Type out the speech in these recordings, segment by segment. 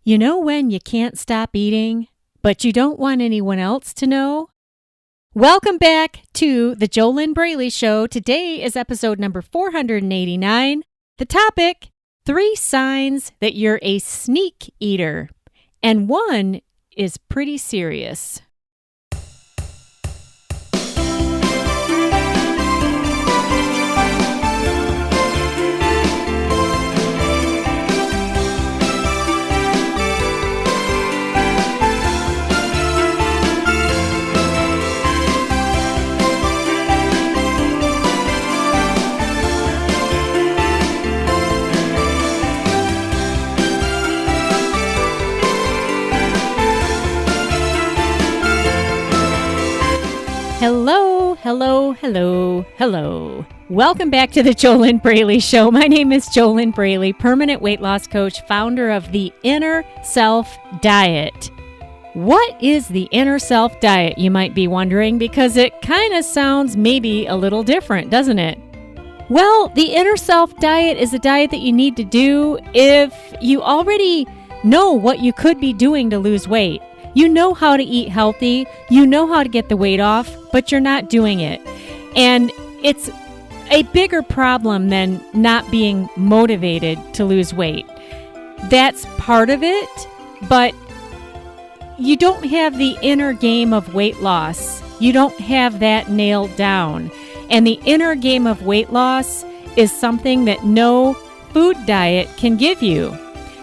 You know when you can't stop eating, but you don't want anyone else to know? Welcome back to the JoLynn Braley Show. Today is episode number 489. The topic, 3 signs that you're a sneak eater. And one is pretty serious. Hello. Welcome back to the JoLynn Braley Show. My name is JoLynn Braley, permanent weight loss coach, founder of the Inner Self Diet. What is the Inner Self Diet, you might be wondering, because it kind of sounds maybe a little different, doesn't it? Well, the Inner Self Diet is a diet that you need to do if you already know what you could be doing to lose weight. You know how to eat healthy, you know how to get the weight off, but you're not doing it. And it's a bigger problem than not being motivated to lose weight. That's part of it, but you don't have the inner game of weight loss. You don't have that nailed down. And the inner game of weight loss is something that no food diet can give you.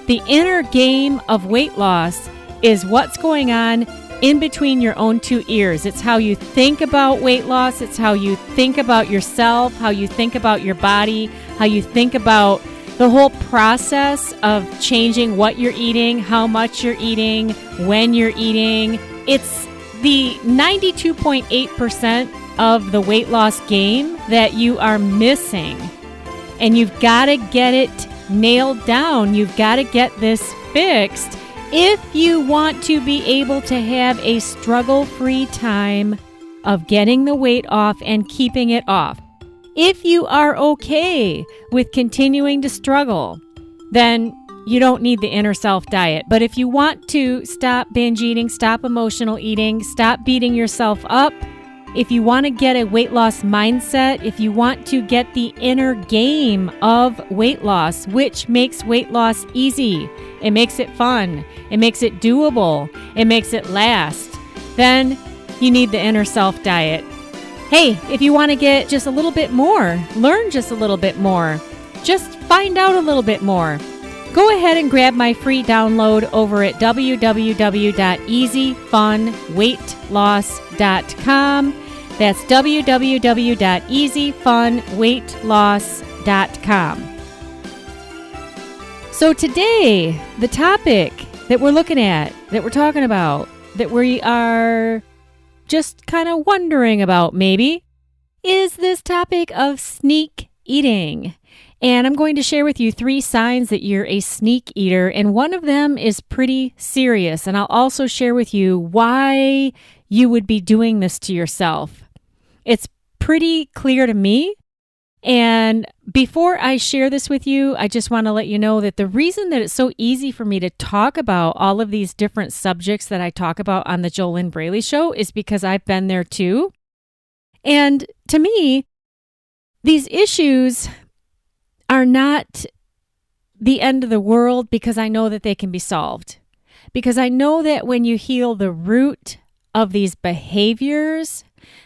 The inner game of weight loss is what's going on in between your own 2 ears. It's how you think about weight loss. It's how you think about yourself, how you think about your body, how you think about the whole process of changing what you're eating, how much you're eating, when you're eating. It's the 92.8% of the weight loss game that you are missing. And you've got to get it nailed down. You've got to get this fixed if you want to be able to have a struggle-free time of getting the weight off and keeping it off. If you are okay with continuing to struggle, then you don't need the Inner Self Diet. But if you want to stop binge eating, stop emotional eating, stop beating yourself up, if you want to get a weight loss mindset, if you want to get the inner game of weight loss, which makes weight loss easy, it makes it fun, it makes it doable, it makes it last, then you need the Inner Self Diet. Hey, if you want to get just a little bit more, learn just a little bit more, just find out a little bit more, go ahead and grab my free download over at www.easyfunweightloss.com. That's www.easyfunweightloss.com. So today, the topic that we're looking at, that we're talking about, that we are just kind of wondering about maybe, is this topic of sneak eating. And I'm going to share with you 3 signs that you're a sneak eater, and one of them is pretty serious. And I'll also share with you why you would be doing this to yourself. It's pretty clear to me. And before I share this with you, I just want to let you know that the reason that it's so easy for me to talk about all of these different subjects that I talk about on the JoLynn Braley Show is because I've been there too. And to me, these issues are not the end of the world because I know that they can be solved. Because I know that when you heal the root of these behaviors,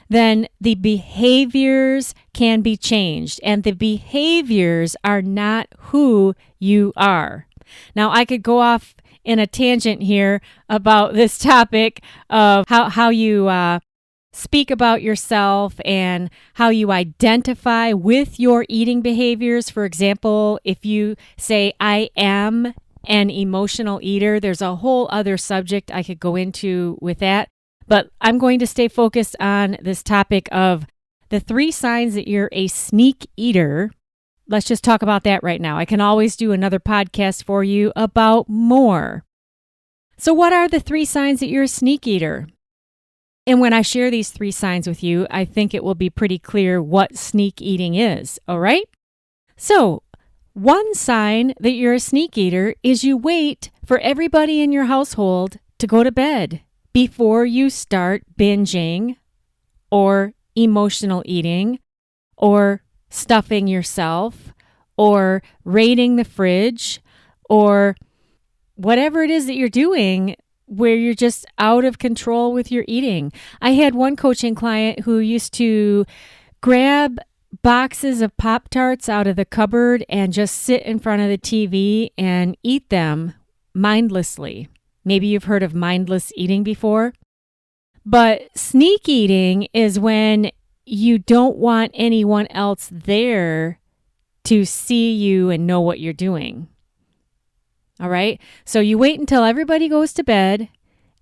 then the behaviors can be changed. And the behaviors are not who you are. Now, I could go off in a tangent here about this topic of how you speak about yourself and how you identify with your eating behaviors. For example, if you say, I am an emotional eater, there's a whole other subject I could go into with that. But I'm going to stay focused on this topic of the 3 signs that you're a sneak eater. Let's just talk about that right now. I can always do another podcast for you about more. So what are the 3 signs that you're a sneak eater? And when I share these 3 signs with you, I think it will be pretty clear what sneak eating is, all right? So one sign that you're a sneak eater is you wait for everybody in your household to go to bed before you start binging or emotional eating or stuffing yourself or raiding the fridge or whatever it is that you're doing where you're just out of control with your eating. I had one coaching client who used to grab boxes of Pop-Tarts out of the cupboard and just sit in front of the TV and eat them mindlessly. Maybe you've heard of mindless eating before. But sneak eating is when you don't want anyone else there to see you and know what you're doing. All right? So you wait until everybody goes to bed,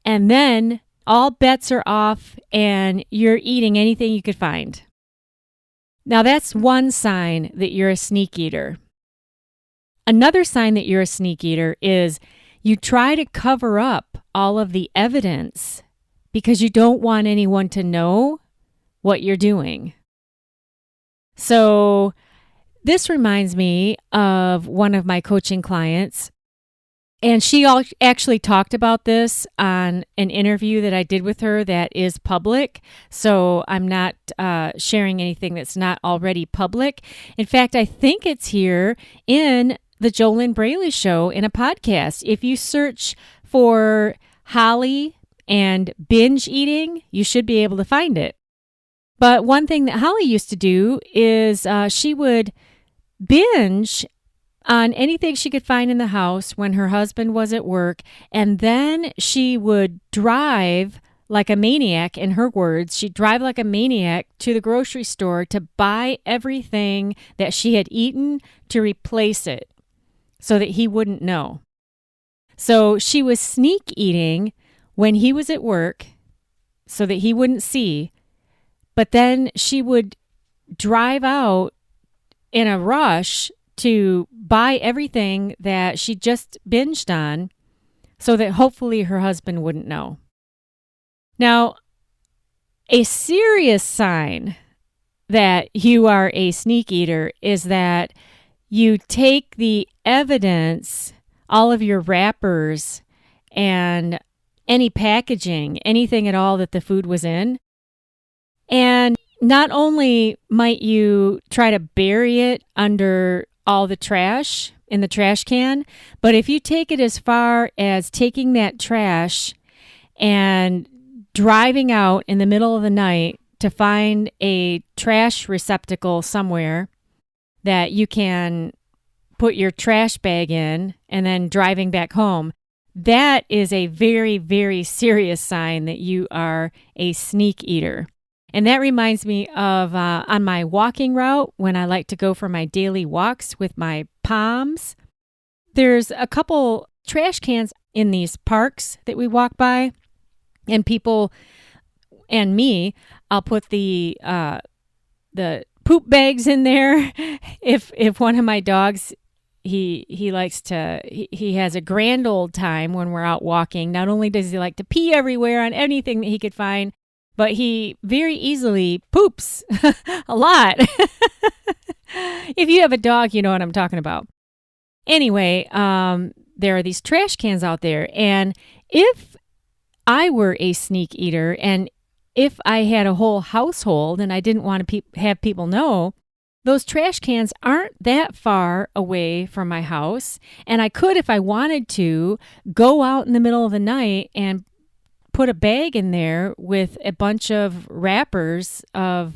and then all bets are off and you're eating anything you could find. Now, that's one sign that you're a sneak eater. Another sign that you're a sneak eater is you try to cover up all of the evidence because you don't want anyone to know what you're doing. So this reminds me of one of my coaching clients, and she actually talked about this on an interview that I did with her that is public. So I'm not sharing anything that's not already public. In fact, I think it's here in the JoLynn Braley Show in a podcast. If you search for Holly and binge eating, you should be able to find it. But one thing that Holly used to do is she would binge on anything she could find in the house when her husband was at work, and then she would drive like a maniac, in her words. She'd drive like a maniac to the grocery store to buy everything that she had eaten to replace it so that he wouldn't know. So she was sneak eating when he was at work so that he wouldn't see, but then she would drive out in a rush to buy everything that she just binged on so that hopefully her husband wouldn't know. Now, a serious sign that you are a sneak eater is that you take the evidence, all of your wrappers and any packaging, anything at all that the food was in, and not only might you try to bury it under all the trash in the trash can, but if you take it as far as taking that trash and driving out in the middle of the night to find a trash receptacle somewhere that you can put your trash bag in and then driving back home, that is a very, very serious sign that you are a sneak eater. And that reminds me of on my walking route, when I like to go for my daily walks with my Poms, there's a couple trash cans in these parks that we walk by, and people and me, I'll put the poop bags in there. If one of my dogs, he likes to, he has a grand old time when we're out walking. Not only does he like to pee everywhere on anything that he could find, but he very easily poops a lot. If you have a dog, you know what I'm talking about. Anyway, there are these trash cans out there. And if I were a sneak eater and if I had a whole household and I didn't want to have people know, those trash cans aren't that far away from my house. And I could, if I wanted to, go out in the middle of the night and put a bag in there with a bunch of wrappers of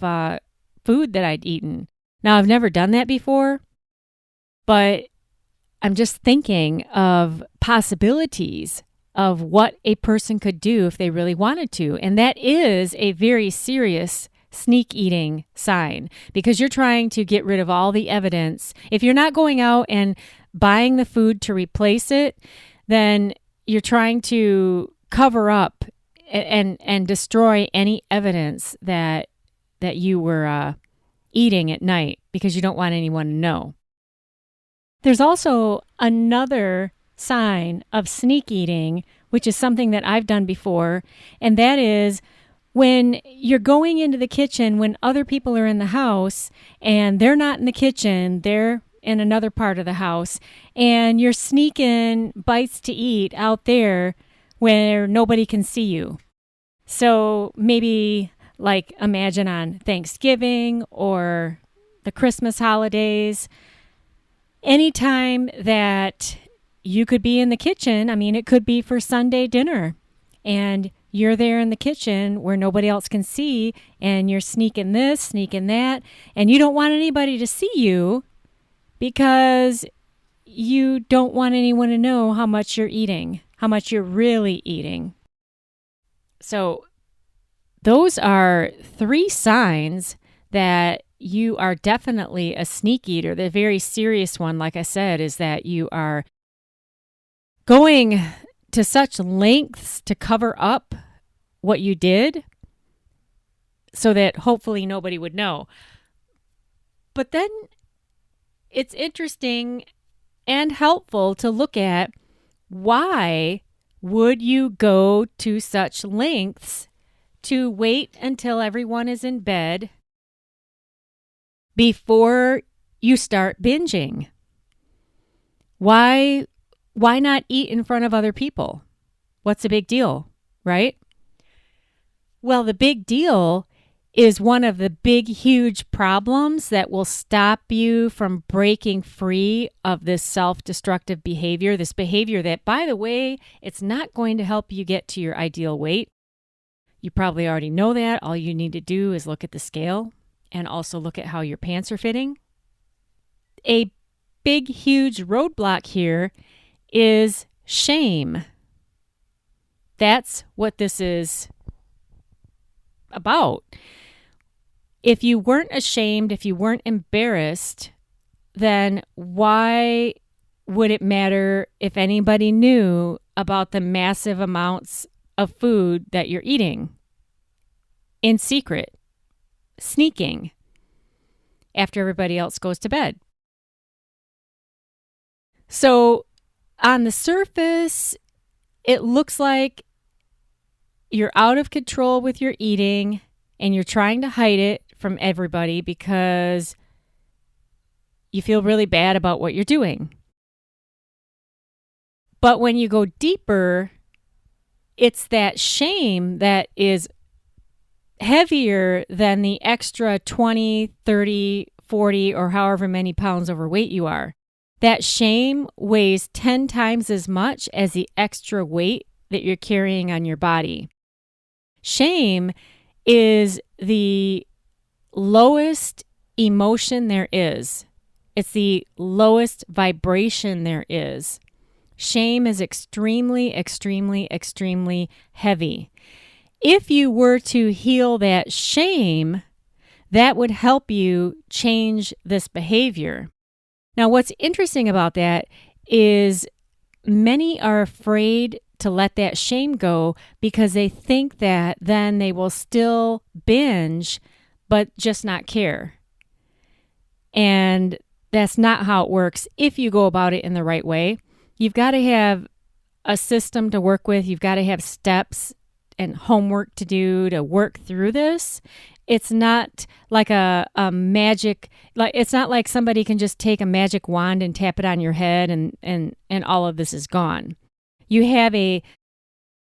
food that I'd eaten. Now, I've never done that before, but I'm just thinking of possibilities of what a person could do if they really wanted to. And that is a very serious sneak eating sign, because you're trying to get rid of all the evidence. If you're not going out and buying the food to replace it, then you're trying to cover up and destroy any evidence that you were eating at night because you don't want anyone to know. There's also another sign of sneak eating, which is something that I've done before, and that is when you're going into the kitchen when other people are in the house and they're not in the kitchen, they're in another part of the house and you're sneaking bites to eat out there where nobody can see you. So maybe like imagine on Thanksgiving or the Christmas holidays, anytime that you could be in the kitchen. I mean, it could be for Sunday dinner and you're there in the kitchen where nobody else can see and you're sneaking this, sneaking that, and you don't want anybody to see you because you don't want anyone to know how much you're eating, how much you're really eating. So those are 3 signs that you are definitely a sneak eater. The very serious one, like I said, is that you are going to such lengths to cover up what you did so that hopefully nobody would know. But then it's interesting and helpful to look at why would you go to such lengths to wait until everyone is in bed before you start binging? Why not eat in front of other people? What's the big deal, right? Well, the big deal is one of the big, huge problems that will stop you from breaking free of this self-destructive behavior, this behavior that, by the way, it's not going to help you get to your ideal weight. You probably already know that. All you need to do is look at the scale and also look at how your pants are fitting. A big, huge roadblock here is shame. That's what this is about. If you weren't ashamed, if you weren't embarrassed, then why would it matter if anybody knew about the massive amounts of food that you're eating in secret, sneaking, after everybody else goes to bed? So on the surface, it looks like you're out of control with your eating and you're trying to hide it from everybody because you feel really bad about what you're doing. But when you go deeper, it's that shame that is heavier than the extra 20, 30, 40, or however many pounds overweight you are. That shame weighs 10 times as much as the extra weight that you're carrying on your body. Shame is the lowest emotion there is. It's the lowest vibration there is. Shame is extremely, extremely, extremely heavy. If you were to heal that shame, that would help you change this behavior. Now, what's interesting about that is many are afraid to let that shame go because they think that then they will still binge, but just not care. And that's not how it works if you go about it in the right way. You've got to have a system to work with. You've got to have steps and homework to do to work through this. It's not like a magic, like it's not like somebody can just take a magic wand and tap it on your head and all of this is gone. You have a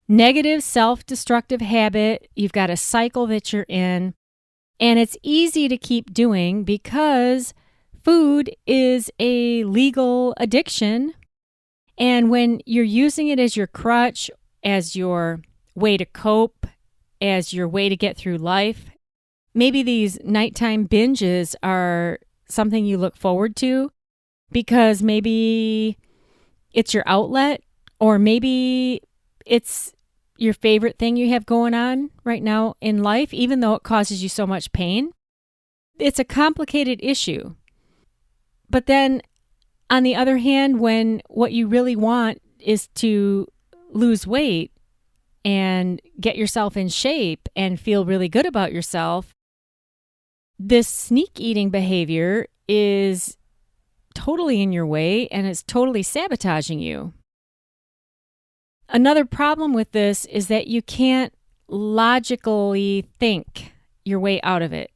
negative self-destructive habit. You've got a cycle that you're in, and it's easy to keep doing because food is a legal addiction. And when you're using it as your crutch, as your way to cope, as your way to get through life, maybe these nighttime binges are something you look forward to because maybe it's your outlet, or maybe it's your favorite thing you have going on right now in life, even though it causes you so much pain. It's a complicated issue. But then, on the other hand, when what you really want is to lose weight and get yourself in shape and feel really good about yourself, this sneak eating behavior is totally in your way and it's totally sabotaging you. Another problem with this is that you can't logically think your way out of it.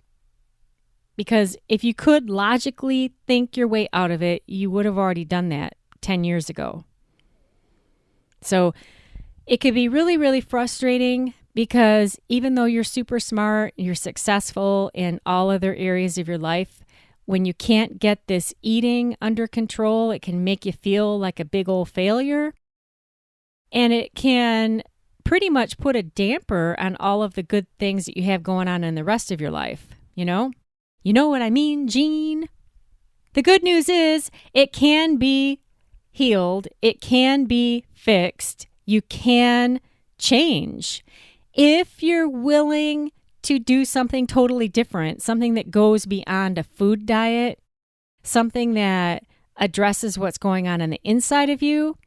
Because if you could logically think your way out of it, you would have already done that 10 years ago. So it could be really, really frustrating because even though you're super smart, you're successful in all other areas of your life, when you can't get this eating under control, it can make you feel like a big old failure. And it can pretty much put a damper on all of the good things that you have going on in the rest of your life, you know? You know what I mean, Jean? The good news is it can be healed. It can be fixed. You can change. If you're willing to do something totally different, something that goes beyond a food diet, something that addresses what's going on the inside of you,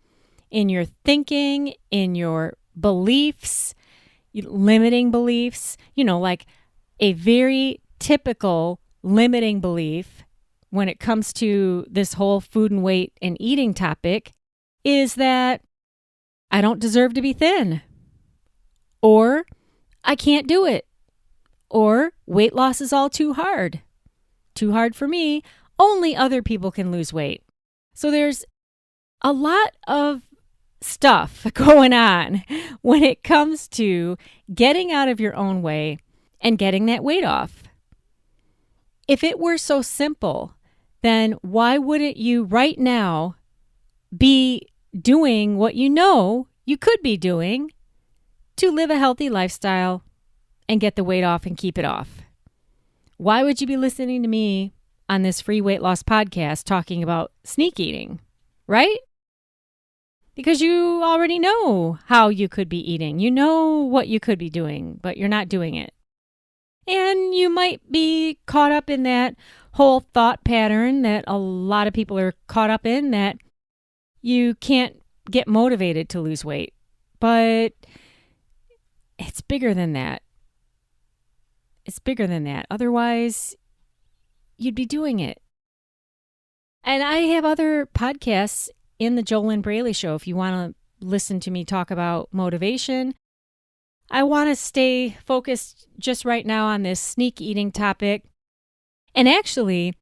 in your thinking, in your beliefs, limiting beliefs, like a very typical limiting belief when it comes to this whole food and weight and eating topic is that I don't deserve to be thin, or I can't do it, or weight loss is all too hard for me. Only other people can lose weight. So there's a lot of stuff going on when it comes to getting out of your own way and getting that weight off. If it were so simple, then why wouldn't you right now be doing what you know you could be doing to live a healthy lifestyle and get the weight off and keep it off? Why would you be listening to me on this free weight loss podcast talking about sneak eating, right? Because you already know how you could be eating. You know what you could be doing, but you're not doing it. And you might be caught up in that whole thought pattern that a lot of people are caught up in, that you can't get motivated to lose weight. But it's bigger than that. It's bigger than that. Otherwise, you'd be doing it. And I have other podcasts in the JoLynn Braley Show if you want to listen to me talk about motivation. I want to stay focused just right now on this sneak eating topic. And actually,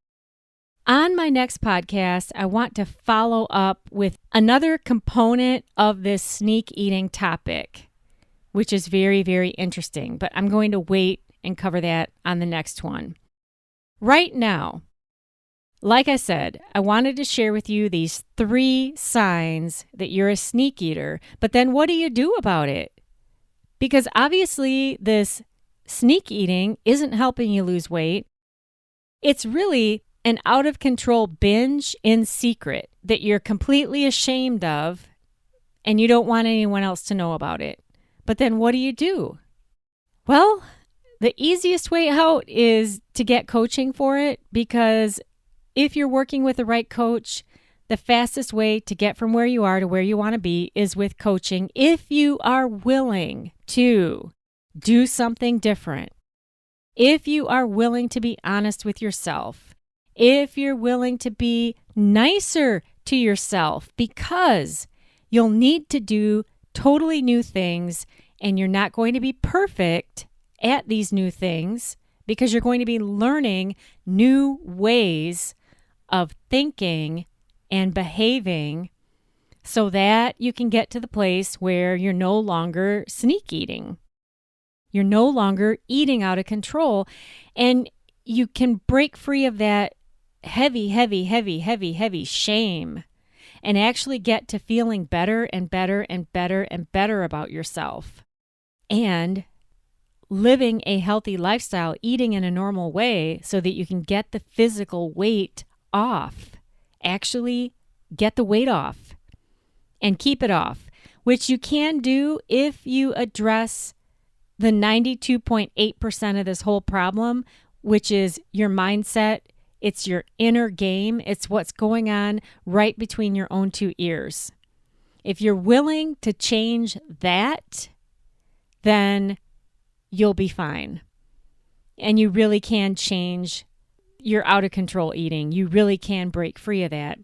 on my next podcast, I want to follow up with another component of this sneak eating topic, which is very, very interesting. But I'm going to wait and cover that on the next one. Right now, like I said, I wanted to share with you these 3 signs that you're a sneak eater. But then what do you do about it? Because obviously this sneak eating isn't helping you lose weight. It's really an out of control binge in secret that you're completely ashamed of and you don't want anyone else to know about it. But then what do? Well, the easiest way out is to get coaching for it, because if you're working with the right coach, the fastest way to get from where you are to where you want to be is with coaching if you are willing to do something different. If you are willing to be honest with yourself. If you're willing to be nicer to yourself, because you'll need to do totally new things and you're not going to be perfect at these new things because you're going to be learning new ways of thinking and behaving so that you can get to the place where you're no longer sneak eating. You're no longer eating out of control, and you can break free of that heavy shame and actually get to feeling better and better and better and better about yourself and living a healthy lifestyle, eating in a normal way so that you can get the physical weight off. Actually get the weight off and keep it off, which you can do if you address the 92.8% of this whole problem, which is your mindset. It's your inner game. It's what's going on right between your own 2 ears. If you're willing to change that, then you'll be fine. And you really can change your out of control eating. You really can break free of that.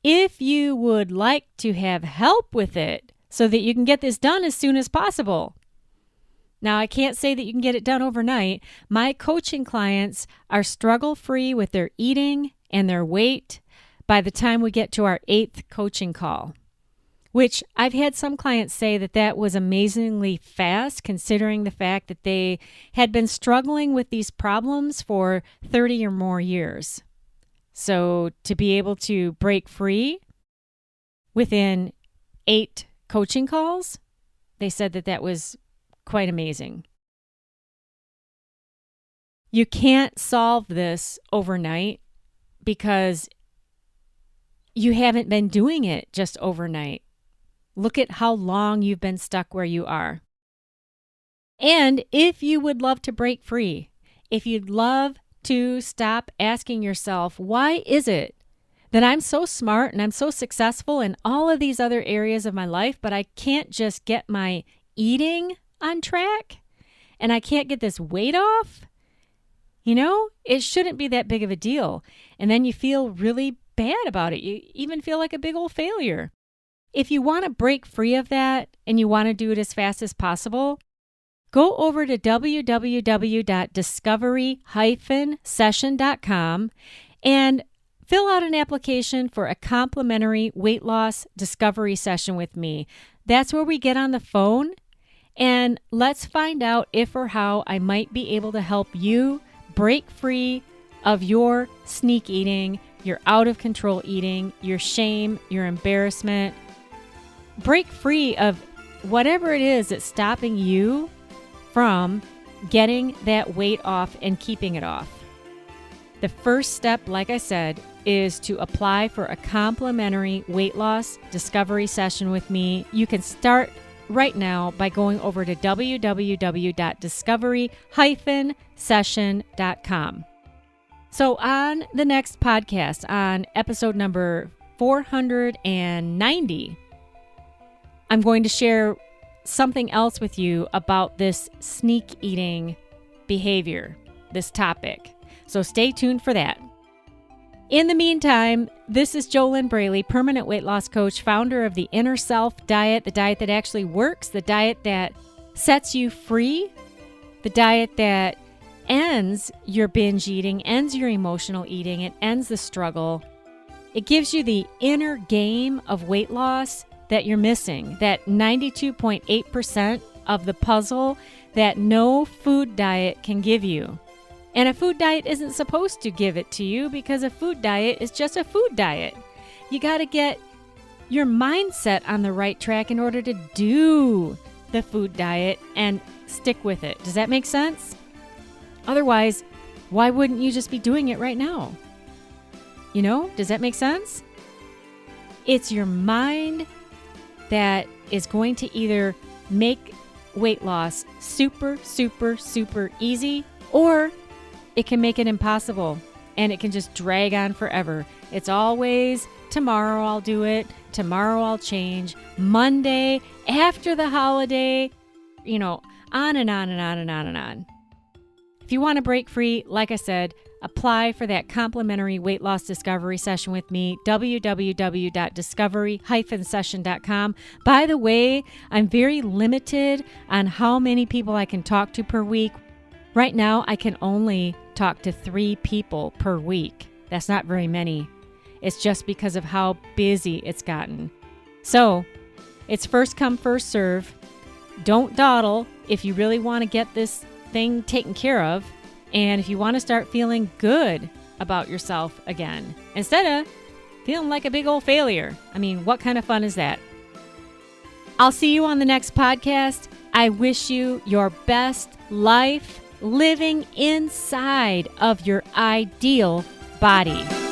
If you would like to have help with it so that you can get this done as soon as possible, Now, I can't say that you can get it done overnight. My coaching clients are struggle-free with their eating and their weight by the time we get to our 8th coaching call, which I've had some clients say that that was amazingly fast considering the fact that they had been struggling with these problems for 30 or more years. So to be able to break free within 8 coaching calls, they said that that was quite amazing. You can't solve this overnight because you haven't been doing it just overnight. Look at how long you've been stuck where you are. And if you would love to break free, if you'd love to stop asking yourself, why is it that I'm so smart and I'm so successful in all of these other areas of my life, but I can't just get my eating on track and I can't get this weight off? It shouldn't be that big of a deal. And then you feel really bad about it. You even feel like a big old failure. If you want to break free of that and you want to do it as fast as possible, go over to www.discovery-session.com and fill out an application for a complimentary weight loss discovery session with me. That's where we get on the phone and let's find out if or how I might be able to help you break free of your sneak eating, your out of control eating, your shame, your embarrassment. Break free of whatever it is that's stopping you from getting that weight off and keeping it off. The first step, like I said, is to apply for a complimentary weight loss discovery session with me. You can start right now by going over to www.discovery-session.com. So on the next podcast, on episode number 490, I'm going to share something else with you about this sneak eating behavior, this topic. So stay tuned for that. In the meantime, this is JoLynn Braley, permanent weight loss coach, founder of the Inner Self Diet, the diet that actually works, the diet that sets you free, the diet that ends your binge eating, ends your emotional eating, it ends the struggle. It gives you the inner game of weight loss that you're missing, that 92.8% of the puzzle that no food diet can give you. And a food diet isn't supposed to give it to you because a food diet is just a food diet. You got to get your mindset on the right track in order to do the food diet and stick with it. Does that make sense? Otherwise, why wouldn't you just be doing it right now? Does that make sense? It's your mind that is going to either make weight loss super, super, super easy, or it can make it impossible and it can just drag on forever. It's always, tomorrow I'll do it, tomorrow I'll change, Monday, after the holiday, on and on and on and on and on. If you want to break free, like I said, apply for that complimentary weight loss discovery session with me, www.discovery-session.com. By the way, I'm very limited on how many people I can talk to per week. Right now, I can only talk to 3 people per week. That's not very many. It's just because of how busy it's gotten. So, it's first come, first serve. Don't dawdle if you really want to get this thing taken care of. And if you want to start feeling good about yourself again, instead of feeling like a big old failure. I mean, what kind of fun is that? I'll see you on the next podcast. I wish you your best life living inside of your ideal body.